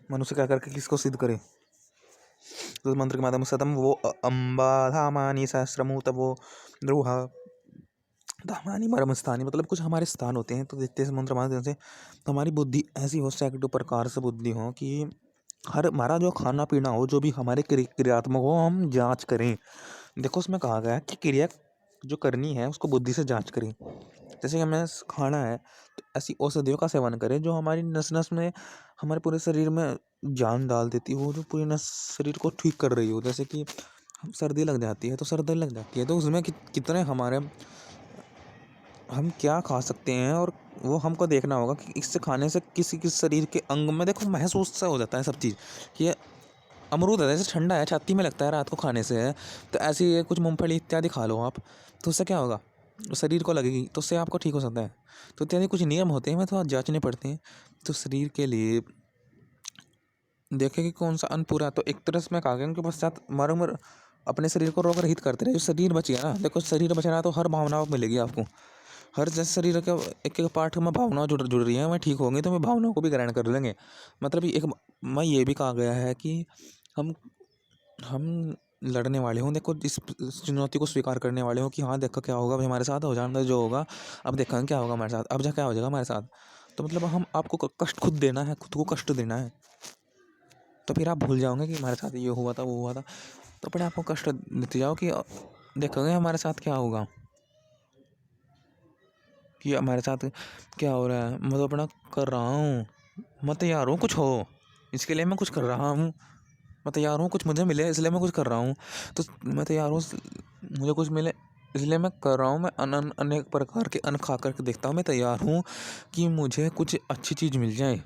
मनुष्य क्या करके किसको सिद्ध करे? तो उस मंत्र के माध्यम से वो अम्बा धामानी सहस्रमूत वो द्रुहा धामानी मरम स्थानी, मतलब कुछ हमारे स्थान होते हैं। तो देखते हैं इस मंत्र माध्यम से तो हमारी बुद्धि ऐसी हो, सैकड़ों प्रकार से बुद्धि हो कि हर हमारा जो खाना पीना हो, जो भी हमारे क्रियात्मक हो, हम जांच करें। देखो उसमें कहा गया है कि क्रिया जो करनी है उसको बुद्धि से जांच करें। जैसे कि हमें खाना है तो ऐसी औषधियों का सेवन करें जो हमारी नस नस में, हमारे पूरे शरीर में जान डाल देती हो, जो पूरे नस शरीर को ठीक कर रही हो। जैसे कि सर्दी लग जाती है तो सर्दी लग जाती है, तो उसमें कितने हमारे हम क्या खा सकते हैं, और वो हमको देखना होगा कि इससे खाने से किसी किस शरीर के अंग में देखो महसूस सा हो जाता है सब चीज़ कि ये अमरूद है, जैसे ठंडा है, छाती में लगता है, रात को खाने से है। तो ऐसे ही कुछ मूंगफली इत्यादि खा लो आप, तो उससे क्या होगा, शरीर को लगेगी, तो उससे आपको ठीक हो सकता है। तो इत्यादि कुछ नियम होते हैं, मैं थोड़ा जांचने पड़ते हैं। तो शरीर के लिए देखें कि कौन सा अन्न पूरा, तो एक तरह से मैं कहा गया उनके पश्चात मर अपने शरीर को रोग रहित करते रहे। जो शरीर बचेगा ना, देखो शरीर बचना तो हर भावना मिलेगी आपको, हर जैसे शरीर के एक एक पार्ट में भावना जुड़ रही है, मैं ठीक होंगे तो मैं भावनाओं को भी ग्रहण कर लेंगे। मतलब एक मैं ये भी कहा गया है कि हम लड़ने वाले हों, देखो इस चुनौती को स्वीकार करने वाले हों कि हाँ देखो क्या होगा भाई हमारे साथ, हो जाना जो होगा, अब देखा क्या होगा हमारे साथ, अब जा क्या हो जाएगा हमारे साथ। तो मतलब हम आपको कष्ट खुद देना है, खुद को कष्ट देना है, तो फिर आप भूल जाओगे कि हमारे साथ ये हुआ था वो हुआ था। तो अपने आपको कष्ट देते जाओ कि देखोगे हमारे साथ क्या होगा, कि हमारे साथ क्या हो रहा है, मैं तो अपना कर रहा हूँ, मैं तैयार हूँ कुछ हो, इसके लिए मैं कुछ कर रहा हूँ, मैं तैयार हूँ कुछ मुझे मिले इसलिए मैं कुछ कर रहा हूँ। तो मैं तैयार हूँ मुझे कुछ मिले इसलिए मैं कर रहा हूँ। मैं अनेक प्रकार के अन्न खा करके देखता हूँ, मैं तैयार हूँ कि मुझे कुछ अच्छी चीज़ मिल जाए।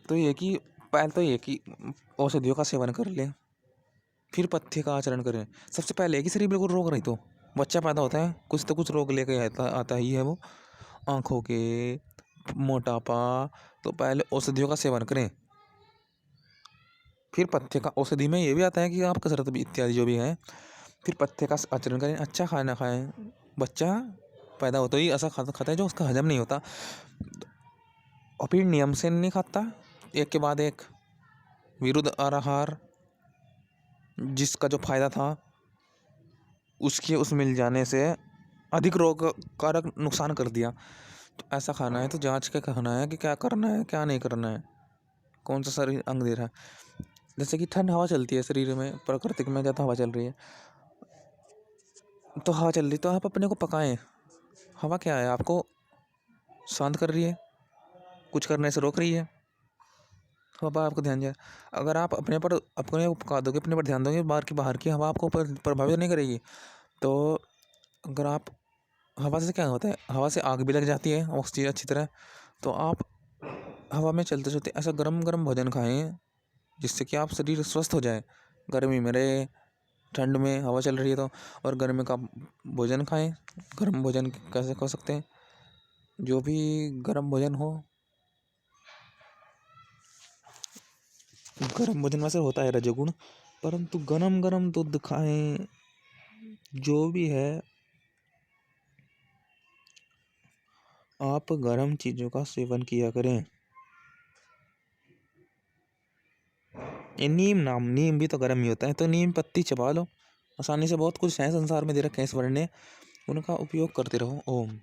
तो ये कि पहले तो ये कि औषधियों का सेवन कर ले, फिर पथ्य का आचरण करें। सबसे पहले कि शरीर बिल्कुल रोग रही, तो बच्चा पैदा होता है कुछ तो कुछ रोग लेके आता ही है वो, आँखों के, मोटापा। तो पहले औषधियों का सेवन करें, फिर पथ्य का, औषधि में ये भी आता है कि आप कसरत भी इत्यादि जो भी है, फिर पथ्य का आचरण करें, अच्छा खाना खाएं। बच्चा पैदा होता ही ऐसा खाता है जो उसका हजम नहीं होता, और फिर नियम से नहीं खाता, एक के बाद एक विरुद्ध आहार, जिसका जो फायदा था उसके उस मिल जाने से अधिक रोग कारक नुकसान कर दिया। तो ऐसा खाना है तो जांच के खाना है कि क्या करना है क्या नहीं करना है, कौन सा शरीर अंग दे रहा है। जैसे कि ठंड हवा चलती है शरीर में, प्राकृतिक में ज़्यादा हवा चल रही है, तो हवा चल रही तो आप अपने को पकाएं। हवा क्या है, आपको शांत कर रही है, कुछ करने से रोक रही है। हवा आपको ध्यान जाए, अगर आप अपने को पका दोगे, अपने पर ध्यान दोगे, बाहर की हवा आपको प्रभावित नहीं करेगी। तो अगर आप हवा से क्या होता है, हवा से आग भी लग जाती है ऑक्सीजन अच्छी तरह। तो आप हवा में चलते चलते ऐसा गरम गरम भोजन खाएं जिससे कि आप शरीर स्वस्थ हो जाए। गर्मी में रहे, ठंड में हवा चल रही है तो, और गर्मी का भोजन खाएं। गर्म भोजन कैसे खा सकते हैं, जो भी गर्म भोजन हो, गर्म भोजन में से होता है रजोगुण, परंतु गरम गरम दूध खाएं, जो भी है आप गर्म चीज़ों का सेवन किया करें। ये नीम भी तो गर्म ही होता है, तो नीम पत्ती चबा लो, आसानी से बहुत कुछ है संसार में दे रखे हैं ईश्वर ने, उनका उपयोग करते रहो। ओम।